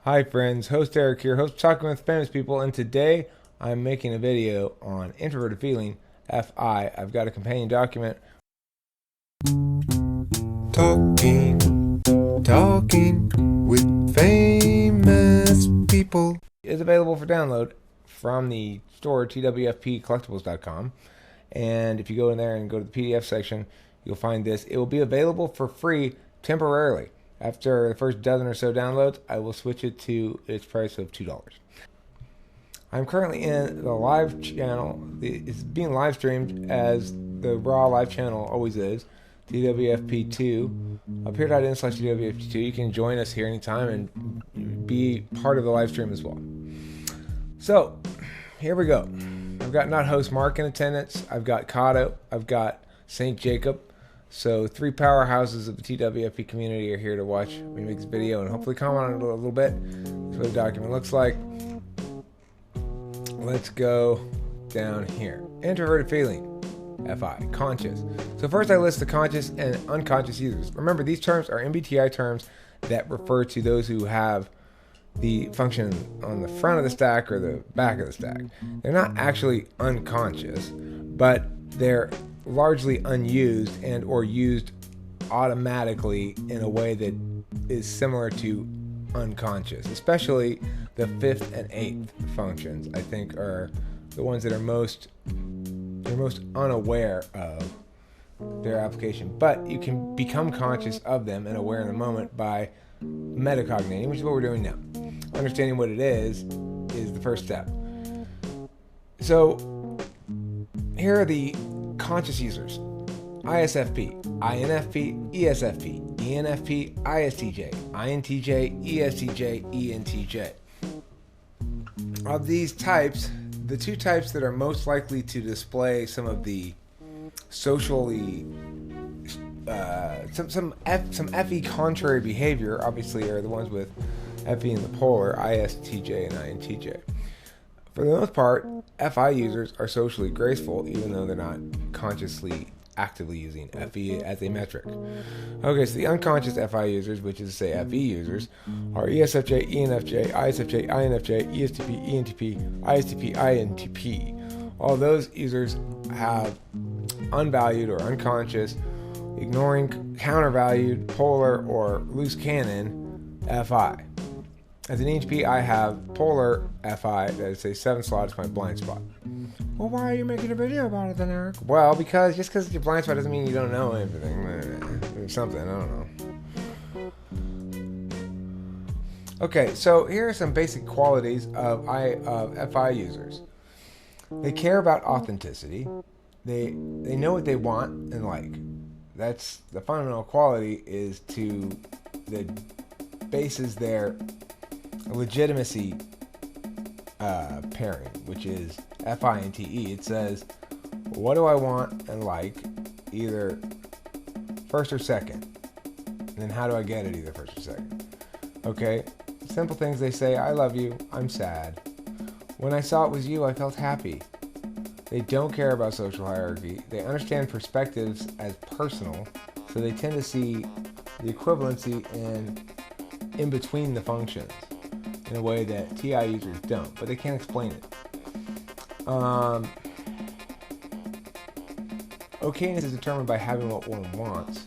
Hi friends, host Eric here, host Talking with Famous People, and today I'm making a video on introverted feeling, FI. I've got a companion document. Talking with famous people. It's available for download from the store TwFPcollectibles.com, and if you go in there and go to the PDF section, you'll find this. It will be available for free temporarily. After the first dozen or so downloads, I will switch it to its price of $2. I'm currently in the live channel. It's being live streamed as the raw live channel always is, TWFP2. Appear.in/TWFP2. You can join us here anytime and be part of the live stream as well. So, here we go. I've got not host Mark in attendance. I've got Kato. I've got St. Jacob. So 3 powerhouses of the TWFP community are here to watch me make this video and hopefully comment on it a little bit. That's what the document looks like. Let's go down here. Introverted feeling, FI, conscious. So first I list the conscious and unconscious users. Remember, these terms are MBTI terms that refer to those who have the function on the front of the stack or the back of the stack. They're not actually unconscious, but they're largely unused and or used automatically in a way that is similar to unconscious. Especially the 5th and 8th functions, I think, are the ones that are most unaware of their application. But you can become conscious of them and aware in the moment by metacogniting, which is what we're doing now. Understanding what it is the first step. So here are the conscious users: ISFP, INFP, ESFP, ENFP, ISTJ, INTJ, ESTJ, ENTJ. Of these types, the 2 types that are most likely to display some of the socially some FE contrary behavior, obviously, are the ones with FE in the polar, ISTJ and INTJ. For the most part, FI users are socially graceful, even though they're not consciously actively using FE as a metric. Okay, so the unconscious FI users, which is to say FE users, are ESFJ, ENFJ, ISFJ, INFJ, ESTP, ENTP, ISTP, INTP. All those users have unvalued or unconscious, ignoring, countervalued, polar, or loose cannon FI. As an ENTP, I have polar FI, that is a 7 slot, is my blind spot. Well, why are you making a video about it then, Eric? Well, because just because it's your blind spot doesn't mean you don't know everything. Or something, I don't know. Okay, so here are some basic qualities of FI users. They care about authenticity. They know what they want and like. That's the fundamental quality, is to the bases their legitimacy pairing, which is FI and TE. It says, what do I want and like, either first or second? And then how do I get it either first or second? Okay, simple things. They say, I love you, I'm sad. When I saw it was you, I felt happy. They don't care about social hierarchy. They understand perspectives as personal, so they tend to see the equivalency in between the functions in a way that TI users don't, but they can't explain it. Okayness is determined by having what one wants,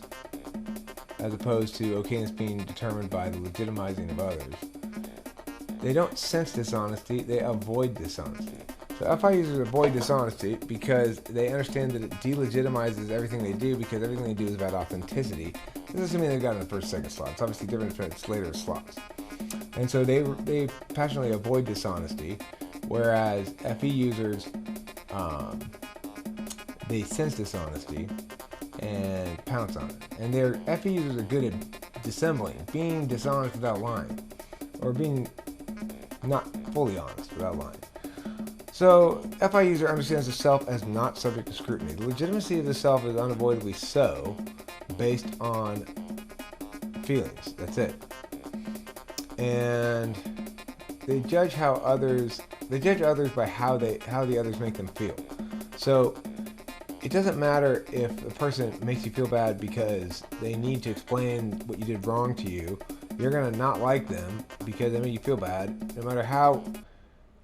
as opposed to okayness being determined by the legitimizing of others. They don't sense dishonesty, they avoid dishonesty. So FI users avoid dishonesty because they understand that it delegitimizes everything they do, because everything they do is about authenticity. This is assuming they've got in the first, second slot. It's obviously different if it's later slots. And so they passionately avoid dishonesty, whereas FE users, they sense dishonesty and pounce on it. And their FE users are good at dissembling, being dishonest without lying, or being not fully honest without lying. So, FI user understands the self as not subject to scrutiny. The legitimacy of the self is unavoidably so, based on feelings. That's it. And they judge others by how the others make them feel. So it doesn't matter if a person makes you feel bad because they need to explain what you did wrong to you. It you're going to not like them because they make you feel bad, no matter how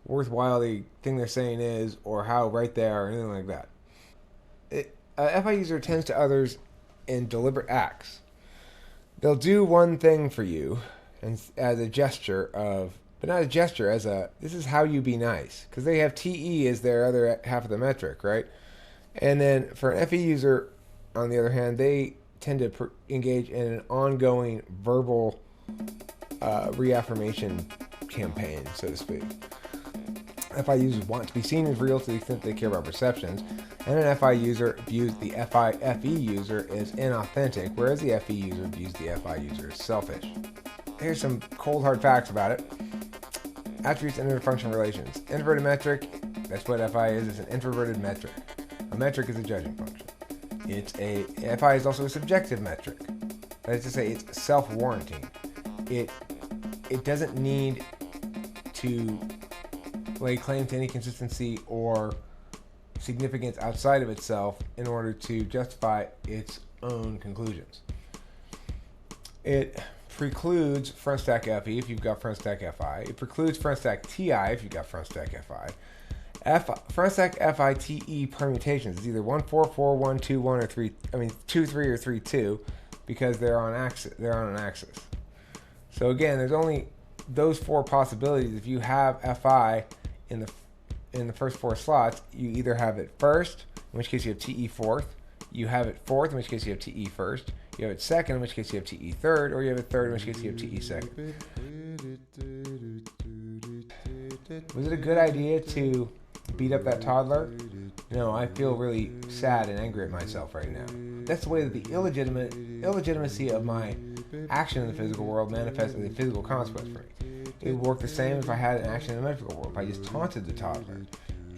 worthwhile the thing they're saying is or how right they are or anything like that. A FI user tends to others in deliberate acts. They'll do one thing for you and as a gesture of, but not a gesture, as a, this is how you be nice. Because they have TE as their other half of the metric, right? And then for an FE user, on the other hand, they tend to engage in an ongoing verbal reaffirmation campaign, so to speak. FI users want to be seen as real to the extent they care about perceptions, and an FI user views the FE user as inauthentic, whereas the FE user views the FI user as selfish. Here's some cold hard facts about it. Attributes and interfunction relations. Introverted metric, that's what FI is. It's an introverted metric. A metric is a judging function. FI is also a subjective metric. That is to say, it's self-warranting. It doesn't need to lay claim to any consistency or significance outside of itself in order to justify its own conclusions. It precludes front stack FE if you've got front stack FI. It precludes front stack TI if you've got front stack FI. Front stack FI TE permutations is either 1-4-4, 1-2-1, or 2-3 or 3-2 because they're on an axis. So again, there's only those four possibilities. If you have FI in the first four slots, you either have it first, in which case you have TE fourth, you have it fourth, in which case you have TE first, you have it second, in which case you have TE third, or you have it third, in which case you have TE second. Was it a good idea to beat up that toddler? No, I feel really sad and angry at myself right now. That's the way that the illegitimacy of my action in the physical world manifests as a physical consequence for me. It would work the same if I had an action in the metaphysical world. If I just taunted the toddler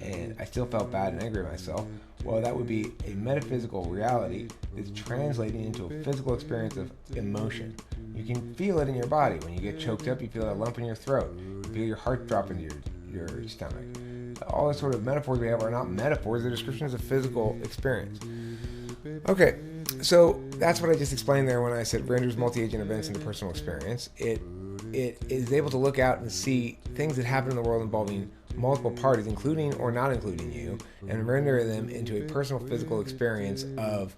and I still felt bad and angry at myself, well, that would be a metaphysical reality that's translating into a physical experience of emotion. You can feel it in your body. When you get choked up, you feel that lump in your throat. You feel your heart drop into your stomach. All the sort of metaphors we have are not metaphors, they're descriptions of physical experience. Okay, so that's what I just explained there when I said renders multi-agent events into personal experience. It is able to look out and see things that happen in the world involving multiple parties, including or not including you, and render them into a personal physical experience of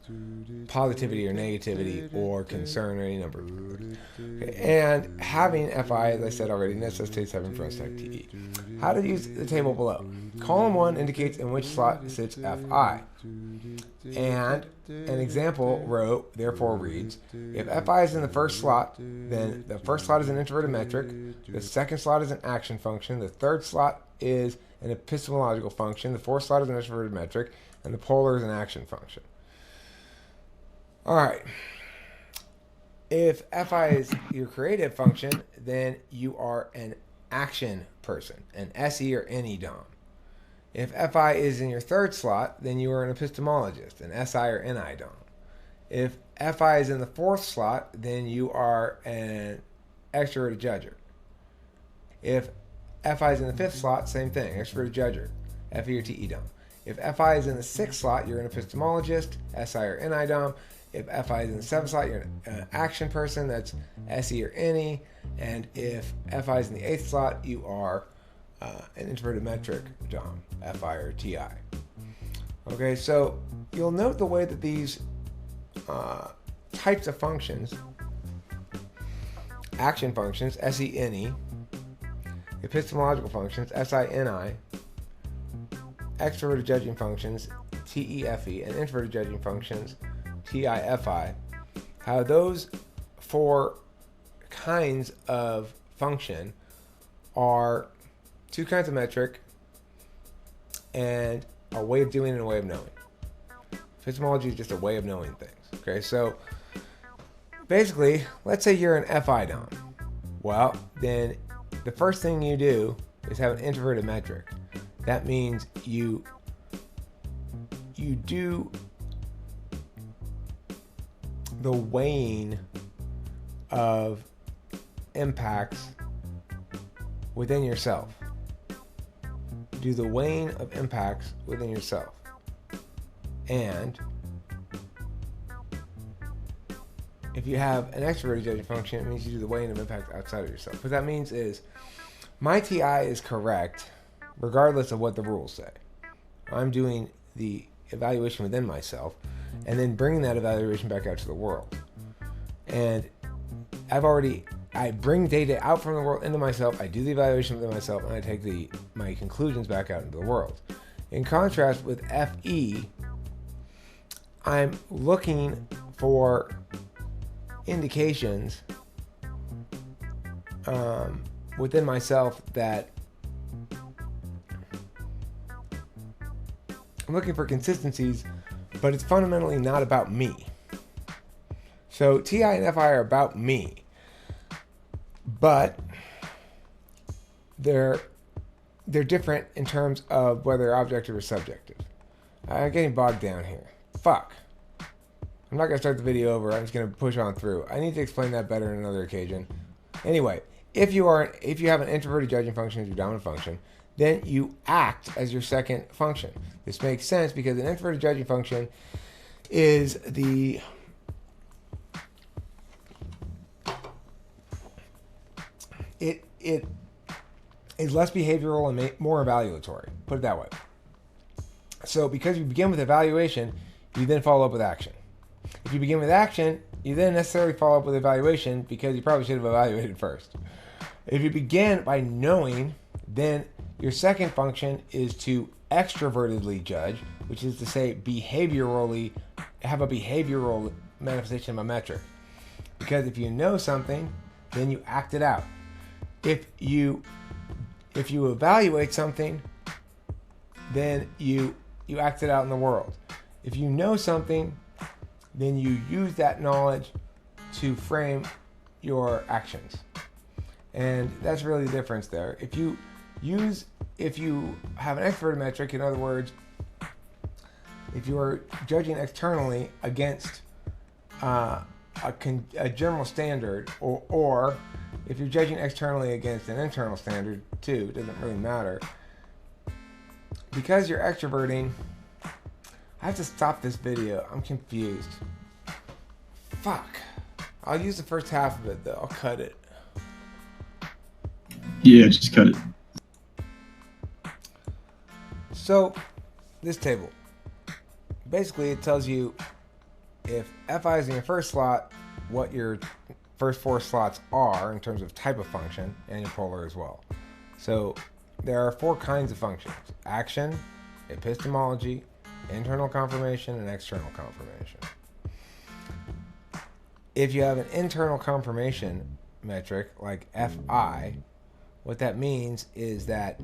positivity or negativity or concern or any number of things. Okay. And having FI, as I said already, necessitates having front stack TE. How to use the table below. Column 1 indicates in which slot sits FI. And an example row therefore reads, if FI is in the first slot, then the first slot is an introverted metric, the second slot is an action function, the third slot is an epistemological function, the fourth slot is an introverted metric, and the polar is an action function. All right. If FI is your creative function, then you are an action person, an SE or NE DOM. If FI is in your third slot, then you are an epistemologist, an SI or NI DOM. If FI is in the fourth slot, then you are an extroverted judger. If FI is in the fifth slot, same thing, extroverted judger, FE or TE DOM. If FI is in the sixth slot, you're an epistemologist, SI or NI DOM. If FI is in the seventh slot, you're an action person, that's SE or NE. And if FI is in the eighth slot, you are an introverted metric DOM, FI or TI. Okay, so you'll note the way that these types of functions, action functions, SE-NE, epistemological functions, SI-NI, extroverted judging functions, TE-FE, and introverted judging functions, TI-FI, how those four kinds of function are two kinds of metric and a way of doing and a way of knowing. Epistemology is just a way of knowing things. Okay, so basically, let's say you're an FI DOM. Well, then the first thing you do is have an introverted metric. That means you do the weighing of impacts within yourself. Do the weighing of impacts within yourself. And if you have an extroverted judging function, it means you do the weighing of impact outside of yourself. What that means is my TI is correct regardless of what the rules say. I'm doing the evaluation within myself and then bringing that evaluation back out to the world. And I bring data out from the world into myself, I do the evaluation within myself, and I take my conclusions back out into the world. In contrast with FE, I'm looking for indications within myself that I'm looking for consistencies, but it's fundamentally not about me. So TI and FI are about me, but they're different in terms of whether they're objective or subjective. I'm getting bogged down here. Fuck. I'm not going to start the video over. I'm just going to push on through. I need to explain that better on another occasion. Anyway, if you have an introverted judging function as your dominant function, then you act as your second function. This makes sense because an introverted judging function is it is less behavioral and more evaluatory. Put it that way. So because you begin with evaluation, you then follow up with action. If you begin with action, you then necessarily follow up with evaluation because you probably should have evaluated first. If you begin by knowing, then your second function is to extrovertedly judge, which is to say have a behavioral manifestation of a metric. Because if you know something, then you act it out. If you evaluate something, then you act it out in the world. If you know something, then you use that knowledge to frame your actions. And that's really the difference there. If you have an extroverted metric, in other words, if you are judging externally against a general standard, or if you're judging externally against an internal standard too, it doesn't really matter. Because you're extroverting, I have to stop this video. I'm confused. Fuck. I'll use the first half of it though. I'll cut it. Yeah, just cut it. So, this table. Basically, it tells you if FI is in your first slot, what your first four slots are in terms of type of function, and your polar as well. So, there are four kinds of functions: action, epistemology, internal confirmation, and external confirmation. If you have an internal confirmation metric like FI, what that means is that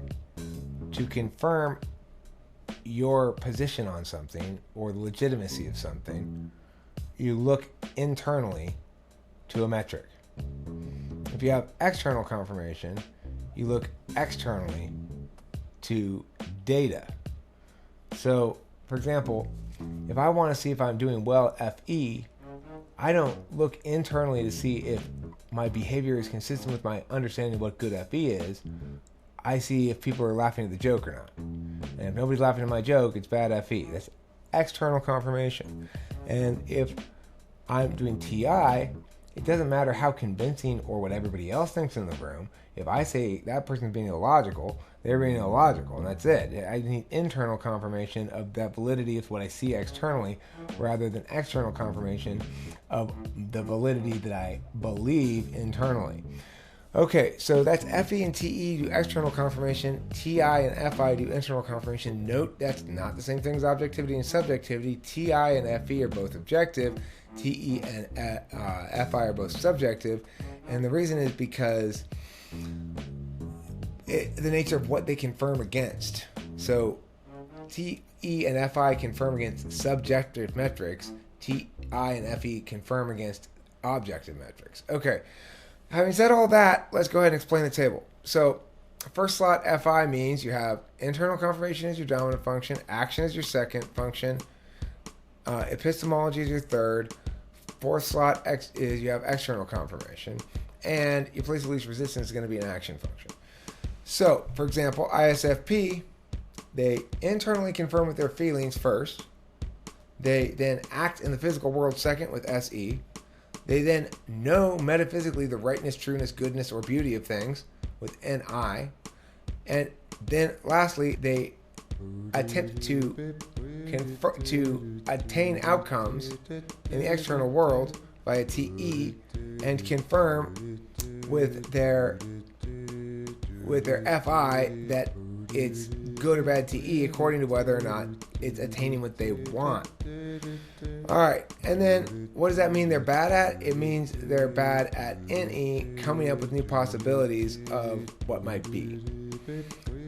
to confirm your position on something or the legitimacy of something, you look internally to a metric. If you have external confirmation, you look externally to data. So, for example, if I want to see if I'm doing well at FE, I don't look internally to see if my behavior is consistent with my understanding of what good FE is. I see if people are laughing at the joke or not. And if nobody's laughing at my joke, it's bad FE. That's external confirmation. And if I'm doing TI, it doesn't matter how convincing or what everybody else thinks in the room. If I say that person's being illogical, they're being illogical, and that's it. I need internal confirmation of that validity of what I see externally rather than external confirmation of the validity that I believe internally. Okay, so that's FE and TE do external confirmation. TI and FI do internal confirmation. Note that's not the same thing as objectivity and subjectivity. TI and FE are both objective. TE and FI are both subjective. And the reason is because the nature of what they confirm against. So TE and FI confirm against subjective metrics. TI and FE confirm against objective metrics. Okay. Having said all that, let's go ahead and explain the table. So, first slot FI means you have internal confirmation as your dominant function, action as your second function, epistemology is your third, fourth slot is you have external confirmation, and your place of least resistance is going to be an action function. So, for example, ISFP, they internally confirm with their feelings first, they then act in the physical world second with SE, They then know metaphysically the rightness, trueness, goodness, or beauty of things with NI. And then lastly, they attempt to attain outcomes in the external world via TE and confirm with their FI that it's good or bad TE according to whether or not it's attaining what they want. Alright, and then what does that mean they're bad at? It means they're bad at NE, coming up with new possibilities of what might be.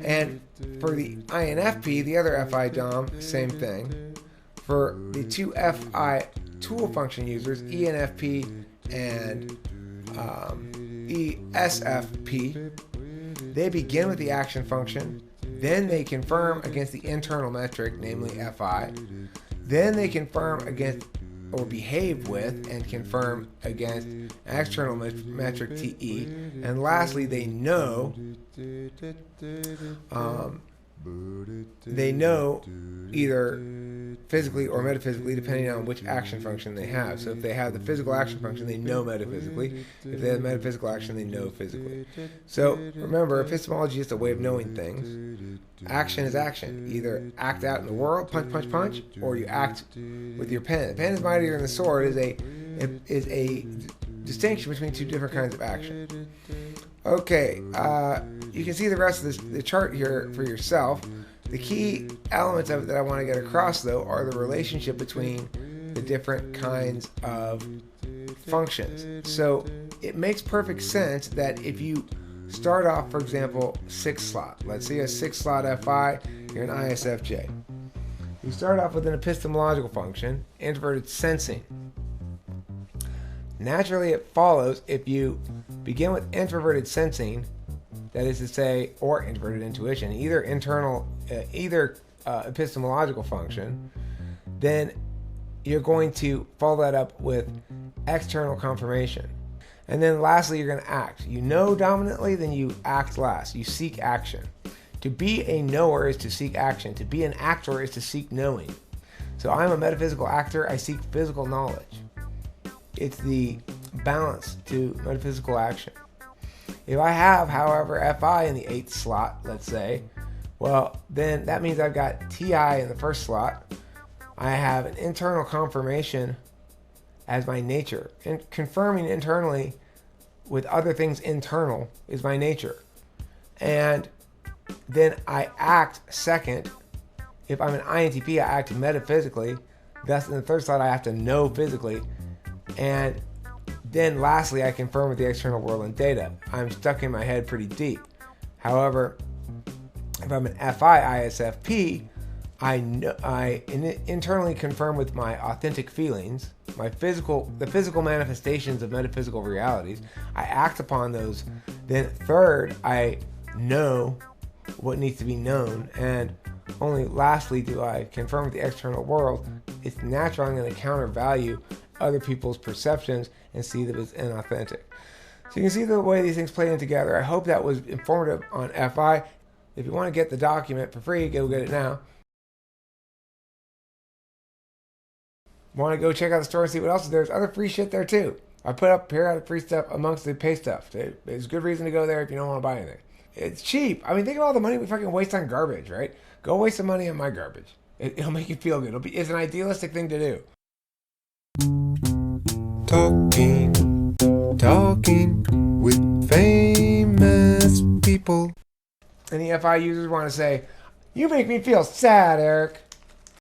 And for the INFP, the other FI DOM, same thing. For the two FI tool function users, ENFP and ESFP, they begin with the action function, then they confirm against the internal metric, namely FI, then they confirm against or behave with and confirm against external metric TE, and lastly they know either physically or metaphysically depending on which action function they have. So if they have the physical action function, they know metaphysically. If they have metaphysical action, they know physically. So remember, epistemology is a way of knowing things. Action is action. Either act out in the world, punch, punch, punch, or you act with your pen. The pen is mightier than the sword is a distinction between two different kinds of action. Okay, you can see the rest of the chart here for yourself. The key elements of it that I want to get across, though, are the relationship between the different kinds of functions. So it makes perfect sense that if you start off, for example, 6 slot. Let's see a 6 slot FI, you're an ISFJ. You start off with an epistemological function, introverted sensing. Naturally, it follows if you begin with introverted sensing, that is to say, or introverted intuition, either epistemological function, then you're going to follow that up with external confirmation. And then lastly, you're going to act. You know dominantly, then you act last. You seek action. To be a knower is to seek action. To be an actor is to seek knowing. So I'm a metaphysical actor. I seek physical knowledge. It's the balance to metaphysical action. If I have, however, FI in the 8th slot, let's say, well, then that means I've got TI in the 1st slot. I have an internal confirmation as my nature. And confirming internally with other things internal is my nature. And then I act second. If I'm an INTP, I act metaphysically. Thus, in the 3rd slot, I have to know physically. And then lastly, I confirm with the external world and data. I'm stuck in my head pretty deep. However, if I'm an FI ISFP, I internally confirm with my authentic feelings, the physical manifestations of metaphysical realities. I act upon those. Then third, I know what needs to be known. And only lastly do I confirm with the external world. It's natural I'm going to countervalue other people's perceptions and see that it's inauthentic. So you can see the way these things play in together. I hope that was informative on FI. If you want to get the document for free, go get it now. Want to go check out the store and see what else is there? There's other free shit there too. I put up periodic free stuff amongst the pay stuff. There's good reason to go there if you don't want to buy anything. It's cheap. I mean, think of all the money we fucking waste on garbage, right? Go waste some money on my garbage. It'll make you feel good. It's an idealistic thing to do. Talking with famous people. Any FI users want to say, "You make me feel sad, Eric"?